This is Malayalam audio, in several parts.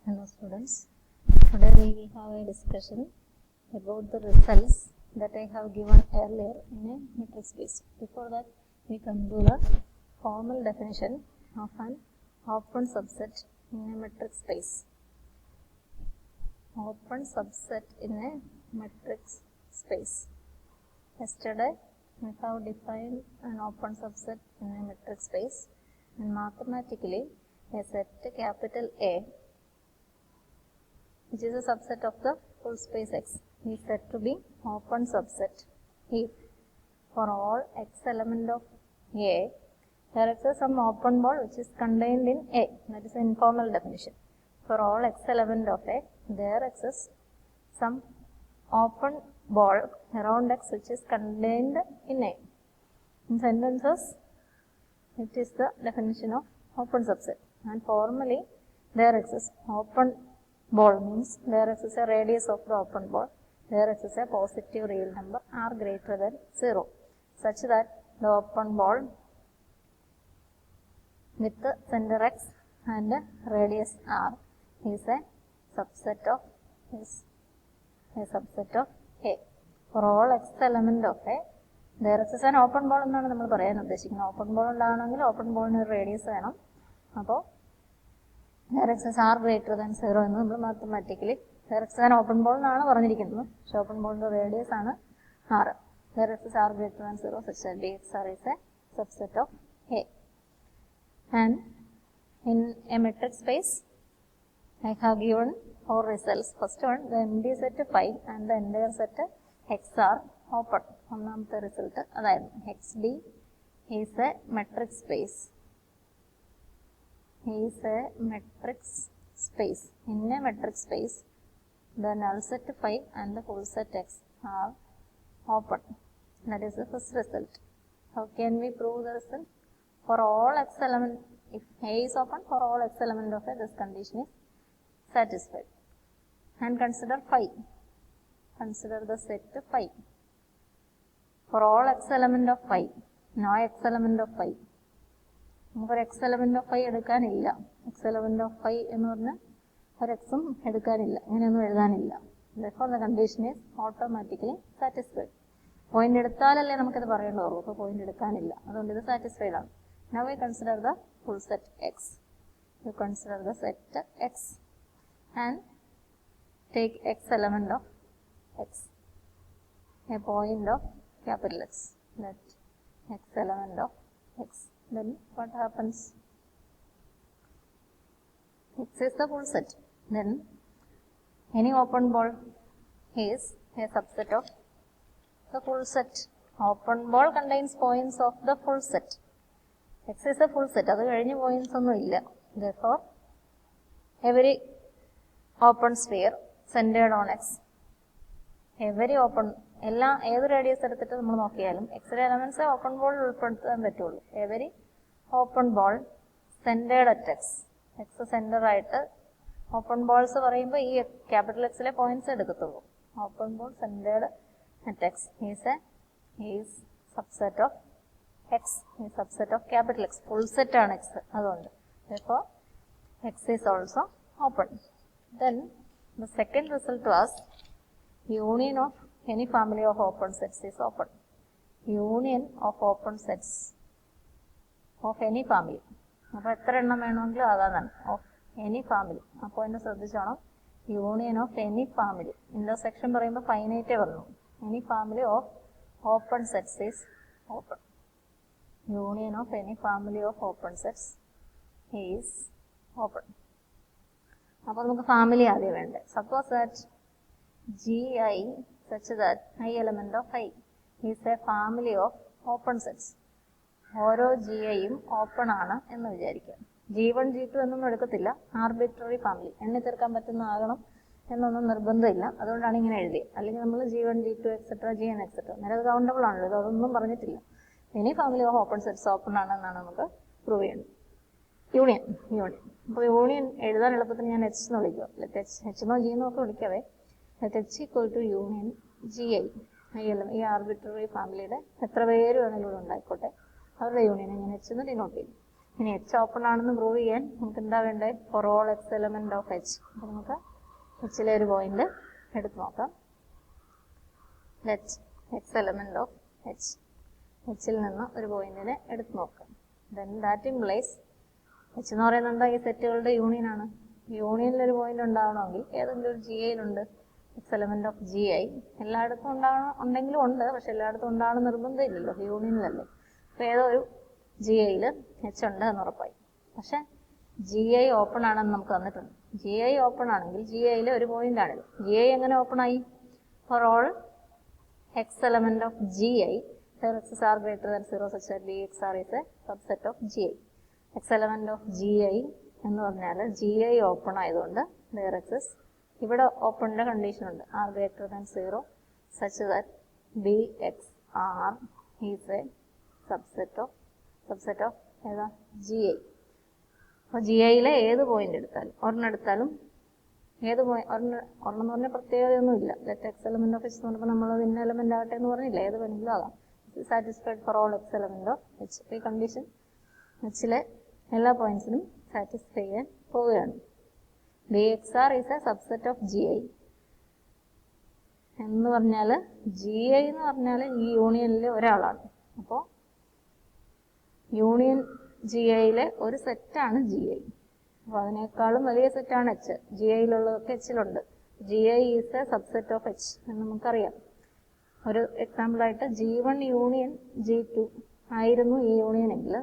Hello students, today we will have a discussion about the results that I have given earlier in a metric space. Before that, we come to the formal definition of an open subset in a metric space. Open subset in a metric space. Yesterday, we have defined an open subset in a metric space, and mathematically, a set capital A, which is a subset of the full space X, is said to be open subset if for all X element of A, there exists some open ball which is contained in A. That is the informal definition. For all X element of A, there exists some open ball around X which is contained in A. In sentences, it is the definition of open subset. And formally, there exists open ball means there exists a radius of the open ball, there exists a positive real number r greater than 0, such that the open ball with the center x and radius r is a subset of A. For all x element of A, there exists an open ball എന്നാണ് നമ്മൾ പറയാൻ ഉദ്ദേശിക്കുന്നത്. ഓപ്പൺ ബോൾ ഉണ്ടാകണമെങ്കിൽ ഓപ്പൺ ബോളിന് ഒരു റേഡിയസ് വേണം. അപ്പോൾ there exists r greater than 0 എന്ന് നമ്മൾ mathematically there exists an open ball എന്നാണ് പറഞ്ഞിരിക്കുന്നത്. പക്ഷേ ഓപ്പൺ ബോളിന്റെ റേഡിയസ് ആണ് r. There exists r greater than 0 such that Bxr is a subset of A. And in a metric space, I have given 4 results. First one, the empty set 5 and the entire set X are open. ഒന്നാമത്തെ റിസൾട്ട് അതായിരുന്നു XD is a metric space. Is a metric space. In a metric space, the null set 5 and the full set X are open. That is the first result. How can we prove the result? For all X element, if A is open, for all X element of A, this condition is satisfied. And consider 5. Consider the set 5. For all X element of 5, no X element of 5. നമുക്കൊരു എക്സ് എലമെന്റ് ഓഫ് 5 എടുക്കാനില്ല. എക്സ് എലമെന്റ് ഓഫ് 5 എന്ന് പറഞ്ഞാൽ ഒരു എക്സും എടുക്കാനില്ല, അങ്ങനെയൊന്നും എഴുതാനില്ല. therefore the condition is automatically satisfied. Point എടുത്താലല്ലേ നമുക്കത് പറയേണ്ടതുള്ളൂ. അപ്പോൾ പോയിന്റ് എടുക്കാനില്ല, അതുകൊണ്ട് ഇത് സാറ്റിസ്ഫൈഡ് ആണ്. Now we consider the full set X. You consider the set X and take X element of X, a point of capital X. Let X element of X. Then what happens? X is the full set. Then any open ball is a subset of the full set. Open ball contains points of the full set. X is a full set. അത് കഴിഞ്ഞ് പോയിന്റ്സ് ഒന്നും ഇല്ല. Therefore, every open sphere centered on X, every open, ഏത് റേഡിയസ് എടുത്തിട്ട് നമ്മൾ നോക്കിയാലും എക്സിലെ എലമെന്റ്സ് ഓപ്പൺ ബോളിൽ ഉൾപ്പെടുത്താൻ പറ്റുള്ളൂ. Every open ball centered at x, x center ആയിട്ട് ഓപ്പൺ ബോൾസ് പറയുമ്പോൾ ഈ ക്യാപിറ്റൽ എക്സിലെ പോയിന്റ്സ് എടുക്കത്തുള്ളൂ. Open ball centered at x is subset of x, ഈ subset of capital x. Full set ആണ് എക്സ്, അതുകൊണ്ട് therefore X is also open. Then the second result was union of any family of open sets is open. Union of open sets of any family. അപ്പോൾ എത്ര എണ്ണം വേണമെങ്കിലും ആകാന്നാണ്. Of any family. അപ്പോൾ എന്നെ ശ്രദ്ധിച്ചോണം. Union of any family. Intersection പറയുമ്പോൾ ഫൈനൈറ്റേ പറഞ്ഞു. Any family of open sets is open. Union of any family of open sets is open. അപ്പോൾ നമുക്ക് ഫാമിലി ആദ്യം വേണ്ടേ. Suppose that GI such that I element of I is a family of open sets. ഓരോ GIയും ഓപ്പൺ ആണ് എന്ന് വിചാരിക്കുക. G1 G2 എന്നൊന്നും എടുക്കത്തില്ല. ആർബിട്രറി ഫാമിലി, എണ്ണി തീർക്കാൻ പറ്റുന്ന ആകണം എന്നൊന്നും നിർബന്ധമില്ല. അതുകൊണ്ടാണ് ഇങ്ങനെ എഴുതിയത്. അല്ലെങ്കിൽ നമ്മൾ G1 G2 etcetera GN etcetera നേരെ അത് കൗണ്ടബിൾ ആണല്ലോ. ഇത് അതൊന്നും പറഞ്ഞിട്ടില്ല. Any family of open sets open ആണെന്നാണ് നമുക്ക് പ്രൂവ് ചെയ്യുന്നത്. യൂണിയൻ. അപ്പോൾ യൂണിയൻ എഴുതാൻ എളുപ്പത്തിന് ഞാൻ H എന്ന് വിളിക്കുക. H എന്നോ G എന്നോ ഒക്കെ വിളിക്കാവേ. Let H equal to union GI. ഈ ആർബിട്രറി ഫാമിലിയുടെ എത്ര പേര് വേണമെങ്കിലും ഉണ്ടായിക്കോട്ടെ, അവരുടെ യൂണിയനെ ഞാൻ H എന്ന് ഡിനോട്ട് ചെയ്യും. ഇനി എച്ച് ഓപ്പൺ ആണെന്ന് പ്രൂവ് ചെയ്യാൻ നമുക്ക് എന്താ വേണ്ടത്? For all x element of h. അപ്പോൾ നമുക്ക് എച്ചിലെ ഒരു പോയിന്റ് എടുത്ത് നോക്കാം. Let x element of h, എച്ചിൽ നിന്ന് ഒരു പോയിന്റിനെ എടുത്ത് നോക്കാം. ദെൻ ദാറ്റ് ഇംപ്ലൈസ് എച്ച് എന്ന് പറയുന്നത് എന്താ? ഈ സെറ്റുകളുടെ യൂണിയൻ ആണ്. യൂണിയനിൽ ഒരു പോയിന്റ് ഉണ്ടാവണമെങ്കിൽ ഏതെങ്കിലും ഒരു ജി ഐയിലുണ്ട് x element of g i. എല്ലായിടത്തും ഉണ്ടെങ്കിലും ഉണ്ട്, പക്ഷെ എല്ലായിടത്തും ഉണ്ടാവണം നിർബന്ധമില്ലല്ലോ, യൂണിയനിലല്ലേ. അപ്പോൾ ഏതോ ഒരു ജി ഐയിൽ എച്ച് ഉണ്ട് എന്ന് ഉറപ്പായി. പക്ഷെ ജി ഐ ഓപ്പൺ ആണെന്ന് നമുക്ക് തന്നിട്ടുണ്ട്. ജി ഐ ഓപ്പൺ ആണെങ്കിൽ ജി ഐയിൽ ഒരു പോയിന്റ് ആണിത്. ജി ഐ എങ്ങനെ ഓപ്പൺ ആയി? Four all x element of g I where x's are greater than 0 such that bxr is a subset of gi. X element of g i എന്ന് പറഞ്ഞാൽ ജി ഐ ഓപ്പൺ ആയതുകൊണ്ട് there x's ഇവിടെ ഓപ്പണിന്റെ കണ്ടീഷൻ ഉണ്ട്, r greater than 0 such that bxr is a subset of ഏതാ? G i. അപ്പോൾ ജി ഐയിലെ ഏത് പോയിന്റ് എടുത്താലും, ഒരെണ്ണം എടുത്താലും, ഏത് ഒരെണ്ണം എന്ന് പറഞ്ഞാൽ പ്രത്യേകതയൊന്നുമില്ല. Let x element of h എന്ന് പറഞ്ഞപ്പോൾ നമ്മൾ ഇന്ന എലമെന്റ് ആകട്ടെ എന്ന് പറഞ്ഞില്ല, ഏത് വേണമെങ്കിലും ആകാം. Satisfied four all x element of H. ഈ കണ്ടീഷൻ എച്ചിലെ എല്ലാ പോയിന്റ്സിനും സാറ്റിസ്ഫൈ ചെയ്യാൻ പോവുകയാണ്. bxr is a subset of g i എന്ന് പറഞ്ഞാൽ ജി ഐ എന്ന് പറഞ്ഞാൽ ഈ യൂണിയനിലെ ഒരാളാണ്. അപ്പോൾ യൂണിയൻ ജി ഐയിലെ ഒരു സെറ്റാണ് ജി ഐ. അപ്പോൾ അതിനേക്കാളും വലിയ സെറ്റാണ് എച്ച്. ജി ഐയിലുള്ളതൊക്കെ എച്ചിലുണ്ട്. G i is a subset of h എന്ന് നമുക്കറിയാം. ഒരു എക്സാമ്പിളായിട്ട് G1 യൂണിയൻ G2 ആയിരുന്നു ഈ യൂണിയൻ എങ്കിൽ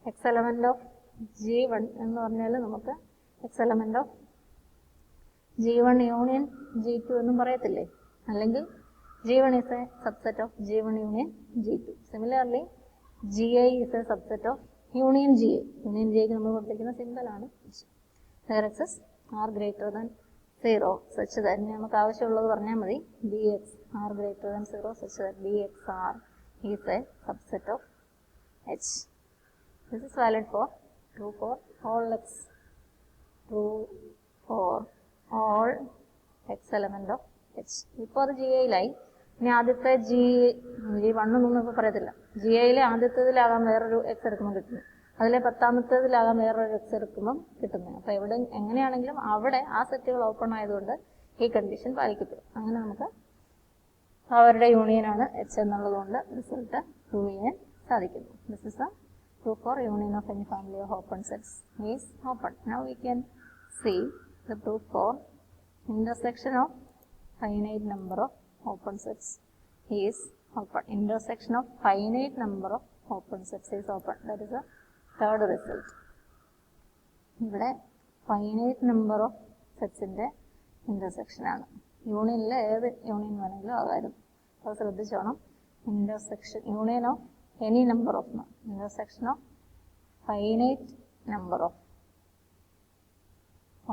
എക്സ് എലമെന്റ് ഓഫ് G1 എന്ന് പറഞ്ഞാൽ നമുക്ക് X element of G1 union G2 എന്നും പറയത്തില്ലേ. അല്ലെങ്കിൽ G1 is a subset of G1 union G2. Similarly, GI is a subset of union GI. Union GI നമ്മൾ കൊടുത്തിരിക്കുന്ന സിംബലാണ്. Where x's are greater than 0 such that നമുക്ക് ആവശ്യമുള്ളത് പറഞ്ഞാൽ മതി. bx are greater than 0 such that bxr is a subset of h. This is valid for true for all x, true for all x element of h. ഇപ്പോൾ അത് ജി ഐയിലായി. ഇനി ആദ്യത്തെ G1 ഒന്നും ഇപ്പോൾ പറയത്തില്ല. ജി ഐയിലെ ആദ്യത്തേതിലാകാൻ വേറൊരു എക്സ് എടുക്കുമ്പോൾ കിട്ടുന്നു, അതിലെ 10ാമത്തേതിലാകാൻ വേറൊരു എക്സ് എടുക്കുമ്പം കിട്ടുന്നത്. അപ്പോൾ എവിടെ എങ്ങനെയാണെങ്കിലും അവിടെ ആ സെറ്റുകൾ ഓപ്പൺ ആയതുകൊണ്ട് ഈ കണ്ടീഷൻ പാലിക്കപ്പെടും. അങ്ങനെ നമുക്ക് അവരുടെ യൂണിയനാണ് എച്ച് എന്നുള്ളതുകൊണ്ട് റിസൾട്ട് പ്രൂവ് ചെയ്യാൻ സാധിക്കുന്നു. This is A proof for union of any family of open sets is open. Now we can see the proof for intersection of finite number of open sets is open. Intersection of finite number of open sets is open. That is the third result. ഇവിടെ finite number of sets ന്റെ intersection ആണ്. യൂണിയനിലെ ഏത് യൂണിയൻ വേണമെങ്കിലും ആകായിരുന്നു. അപ്പോൾ ശ്രദ്ധിച്ചോണം. intersection union of any number of intersection of finite number of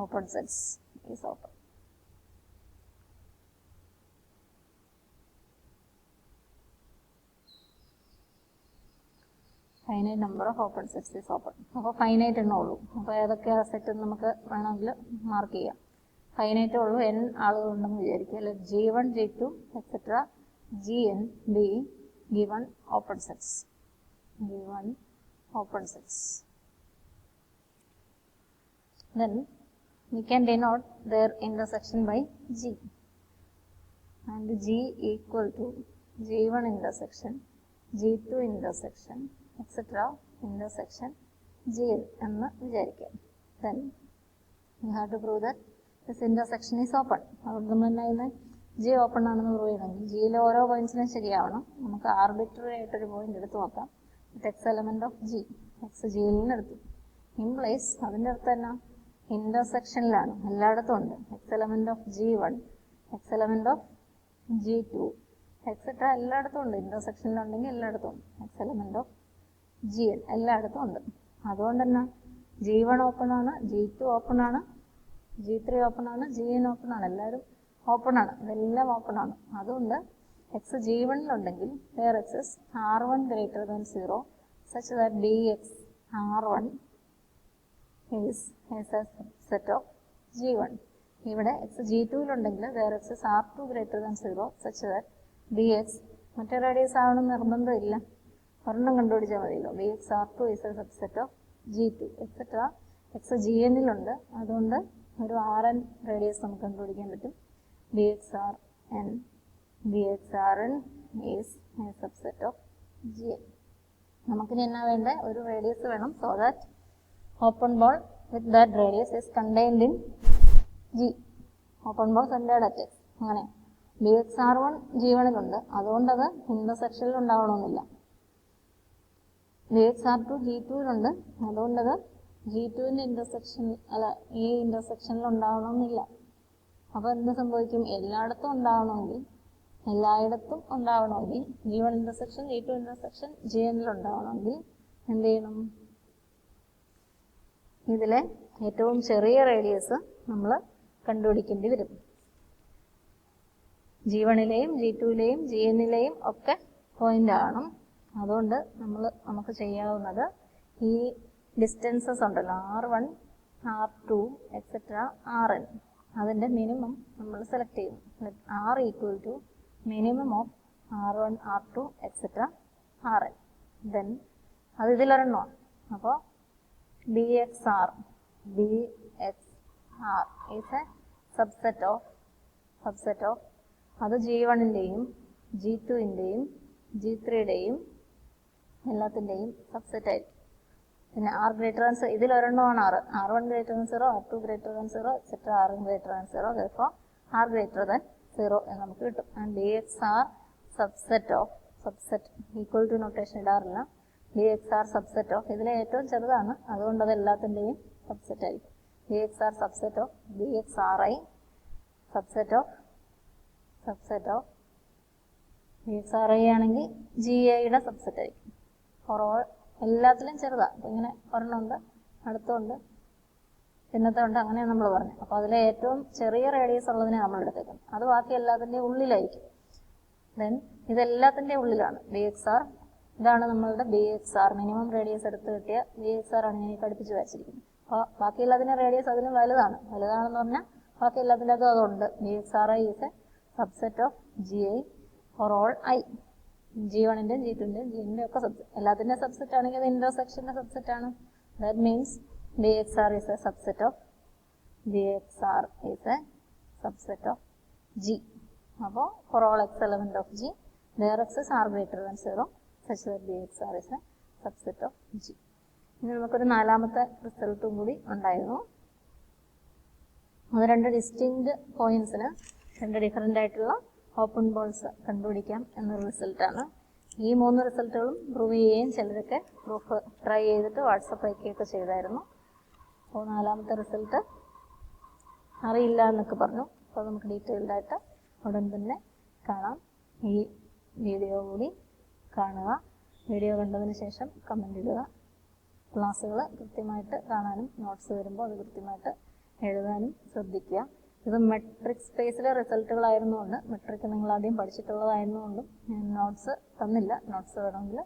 open sets is open. Finite number of open sets is open. അപ്പോൾ ഫൈനൈറ്റ് എണ്ണേ ഉള്ളൂ. അപ്പോൾ ഏതൊക്കെ സെറ്റ് നമുക്ക് വേണമെങ്കിൽ മാർക്ക് ചെയ്യാം. ഫൈനൈറ്റ് ഉള്ളൂ, n ആളുകളുണ്ടെന്ന് വിചാരിക്കുക. അല്ലെ G1, G2, etc. Gn be given open sets. Given open sets. Then we can denote their intersection by G. And G equal to G1 intersection, G2 intersection, etc. intersection Gn എന്ന് വിചാരിക്കാം. Then we have to prove that this intersection is open. അതുകൊണ്ട് നമ്മൾ എന്നാ ചെയ്യുന്നത്? ജി ഓപ്പൺ ആണെന്ന് പ്രൂവ് ചെയ്യണമെങ്കിൽ ജിയിലെ ഓരോ പോയിന്റ്സിനും ശരിയാവണം. നമുക്ക് ആർബിട്രറി ആയിട്ടൊരു പോയിന്റ് എടുത്ത് നോക്കാം. X element of G, X ജിയിൽ നിന്ന് എടുത്തു. ഇംപ്ലൈസ് അതിൻ്റെ അർത്ഥം എന്നാ? ഇന്റർസെക്ഷനിലാണ്, എല്ലായിടത്തും ഉണ്ട്. X element of G1, X element of G2, etcetera എല്ലായിടത്തും ഉണ്ട്. ഇന്റർസെക്ഷനിലുണ്ടെങ്കിൽ എല്ലായിടത്തും ഉണ്ട്. എക്സ് എലമെന്റ് ഓഫ് Gn എല്ലായിടത്തും ഉണ്ട്. അതുകൊണ്ട് തന്നെ G1 ഓപ്പൺ ആണ്, G2 ഓപ്പൺ ആണ്, G3 ഓപ്പൺ ആണ്, Gn ഓപ്പൺ ആണ്, എല്ലാവരും ഓപ്പൺ ആണ്. ഇതെല്ലാം ഓപ്പൺ ആണ്. അതുകൊണ്ട് എക്സ് G1ലുണ്ടെങ്കിൽ where exists R1 greater than 0 such that bxR1 is a set of G1. ഇവിടെ എക്സ് G2ലുണ്ടെങ്കിൽ where exists R2 greater than 0 such that bx മറ്റേ റേഡിയസ് ആവണമെന്ന് നിർബന്ധമില്ല, ഒരെണ്ണം കണ്ടുപിടിച്ചാൽ മതിയല്ലോ. bxR2 is a subset of G2, etc. X GNിലുണ്ട്. അതുകൊണ്ട് ഒരു Rn റേഡിയസ് നമുക്ക് കണ്ടുപിടിക്കാൻ പറ്റും. BXRn. BXRn is a subset of Gn. നമുക്കിനി എന്നാ വേണ്ടേ? ഒരു റേഡിയസ് വേണം. So that open ball with that radius is contained in G. Open ball centered at X. അങ്ങനെ BXR1 G1ലുണ്ട്. അതുകൊണ്ടത് ഇന്റർസെക്ഷനിൽ ഉണ്ടാവണമെന്നില്ല. BXR2 G2ലുണ്ട്. അതുകൊണ്ടത് G2ന്റെ ഇന്റർസെക്ഷൻ ഈ ഇന്റർസെക്ഷനിൽ ഉണ്ടാവണമെന്നില്ല. അപ്പോൾ എന്ത് സംഭവിക്കും? എല്ലായിടത്തും ഉണ്ടാവണമെങ്കിൽ G1 ഇന്റർസെക്ഷൻ G2 ഇന്റർസെക്ഷൻ GNൽ ഉണ്ടാവണമെങ്കിൽ എന്ത് ചെയ്യണം? ഇതിലെ ഏറ്റവും ചെറിയ റേഡിയസ് നമ്മൾ കണ്ടുപിടിക്കേണ്ടി വരും. G1ലെയും G2ലെയും GNലെയും ഒക്കെ പോയിന്റ് ആണ്. അതുകൊണ്ട് നമുക്ക് ചെയ്യാവുന്നത് ഈ ഡിസ്റ്റൻസസ് ഉണ്ടല്ലോ, R1, R2, etc. Rn, അതിൻ്റെ മിനിമം നമ്മൾ സെലക്ട് ചെയ്യുന്നു. R equal to minimum of R1, R2, etc. Rn. Then അത് ഇതിലൊരെണ്ണമാണ്. അപ്പോൾ BXR is a subset of അത് G1ൻ്റെയും G2ൻ്റെയും G3യുടെയും എല്ലാത്തിൻ്റെയും സബ്സെറ്റ് ആയിരിക്കും. പിന്നെ R greater than 0, ഇതിലൊരെണ്ണമാണ് R1 greater than 0, R2 greater than 0, etc. Rn greater than 0, therefore R greater than 0 എന്ന് നമുക്ക് കിട്ടും. And BXR subset equal to notation ഇടാറില്ല. BXR subset of ഇതിലെ ഏറ്റവും ചെറുതാണ്, അതുകൊണ്ട് അത് എല്ലാത്തിൻ്റെയും സബ്സെറ്റ് ആയിരിക്കും. BXR subset of BXRI subset of BXRI ആണെങ്കിൽ GIയുടെ സബ്സെറ്റ് ആയിരിക്കും. ഫോർ ഓൾ എല്ലാത്തിലും ചെറുതാണ്. അപ്പോൾ ഇങ്ങനെ ഒരെണ്ണമുണ്ട്, അടുത്തുണ്ട്, പിന്നത്തെ ഉണ്ട്, അങ്ങനെയാണ് നമ്മൾ പറഞ്ഞത്. അപ്പോൾ അതിലെ ഏറ്റവും ചെറിയ റേഡിയസ് ഉള്ളതിനെ നമ്മൾ എടുത്തേക്കുന്നത്. അത് ബാക്കി എല്ലാത്തിൻ്റെയും ഉള്ളിലായിരിക്കും. ദെൻ ഇതെല്ലാത്തിൻ്റെയും ഉള്ളിലാണ് BXR. ഇതാണ് നമ്മളുടെ BXR, മിനിമം റേഡിയസ് എടുത്ത് കിട്ടിയ BXR ആണ് ഞാൻ ഘടിപ്പിച്ച് വരച്ചിരിക്കുന്നത്. അപ്പോൾ ബാക്കി എല്ലാത്തിൻ്റെ റേഡിയസ് അതിലും വലുതാണെന്ന് പറഞ്ഞാൽ ബാക്കി എല്ലാത്തിൻ്റെ അതും അതുണ്ട്. BXRI is a subset of GI for all I. G1ൻ്റെയും G2ൻ്റെയും GNൻ്റെയും ഒക്കെ സബ്സെറ്റ്, എല്ലാത്തിൻ്റെ സബ്സെറ്റ് ആണെങ്കിൽ അത് ഇന്റർസെക്ഷൻ്റെ സബ്സെറ്റ് ആണ്. That means BXR is a subset of G. അപ്പോൾ for all x element of G, their x is R greater than 0, such that BXR is a subset of G. ഇനി നമുക്കൊരു നാലാമത്തെ റിസൾട്ടും കൂടി ഉണ്ടായിരുന്നു. അത് രണ്ട് ഡിസ്റ്റിങ്ക്റ്റ് പോയിന്റ്സിന് രണ്ട് ഡിഫറൻ്റ് ആയിട്ടുള്ള ഓപ്പൺ ബോൾസ് കണ്ടുപിടിക്കാം എന്നൊരു റിസൾട്ടാണ്. ഈ 3 റിസൾട്ടുകളും പ്രൂവ് ചെയ്യുകയും ചിലരൊക്കെ പ്രൂഫ് ട്രൈ ചെയ്തിട്ട് വാട്സപ്പ് അയക്കുകയൊക്കെ ചെയ്തായിരുന്നു. അപ്പോൾ നാലാമത്തെ റിസൾട്ട് അറിയില്ല എന്നൊക്കെ പറഞ്ഞു. അപ്പോൾ നമുക്ക് ഡീറ്റെയിൽഡായിട്ട് ഉടൻ തന്നെ കാണാം. ഈ വീഡിയോ കൂടി കാണുക. വീഡിയോ കണ്ടതിന് ശേഷം കമൻ്റ് ഇടുക. ക്ലാസ്സുകൾ കൃത്യമായിട്ട് കാണാനും നോട്ട്സ് വരുമ്പോൾ അത് കൃത്യമായിട്ട് എഴുതാനും ശ്രദ്ധിക്കുക. ഇത് മെട്രിക് സ്പേസിലെ റിസൾട്ടുകളായിരുന്നുകൊണ്ട്, മെട്രിക് നിങ്ങൾ ആദ്യം പഠിച്ചിട്ടുള്ളതായിരുന്നുകൊണ്ടും ഞാൻ നോട്ട്സ് തന്നില്ല. നോട്ട്സ് വേണമെങ്കിൽ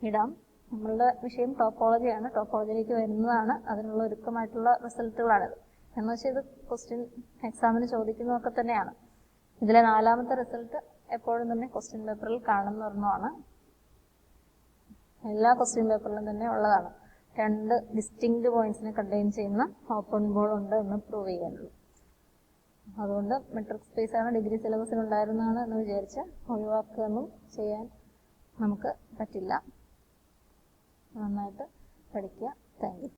ഇടാം. നമ്മളുടെ വിഷയം ടോപ്പോളജിയാണ്. ടോപ്പോളജിയിലേക്ക് വരുന്നതാണ് അതിനുള്ള ഒരുക്കമായിട്ടുള്ള റിസൾട്ടുകളാണിത്. എന്ന് വെച്ചാൽ ഇത് ക്വസ്റ്റ്യൻ എക്സാമിന് ചോദിക്കുന്നതൊക്കെ തന്നെയാണ്. ഇതിലെ നാലാമത്തെ റിസൾട്ട് എപ്പോഴും തന്നെ ക്വസ്റ്റ്യൻ പേപ്പറിൽ കാണുന്ന ഒരെണ്ണമാണ്. എല്ലാ ക്വസ്റ്റ്യൻ പേപ്പറിലും തന്നെ ഉള്ളതാണ്. 2 ഡിസ്റ്റിങ്ക്റ്റ് പോയിന്റ്സിനെ കണ്ടെയ്ൻ ചെയ്യുന്ന ഓപ്പൺ ബോൾ ഉണ്ട് എന്ന് പ്രൂവ് ചെയ്യാനുള്ളൂ. അതുകൊണ്ട് മെട്രിക് സ്പേസ് ആണ് ഡിഗ്രി സിലബസിൽ ഉണ്ടായിരുന്നതാണ് എന്ന് വിചാരിച്ച് ഒഴിവാക്കുകയൊന്നും ചെയ്യാൻ നമുക്ക് പറ്റില്ല. നന്നായിട്ട് പഠിക്കുക. Thank you.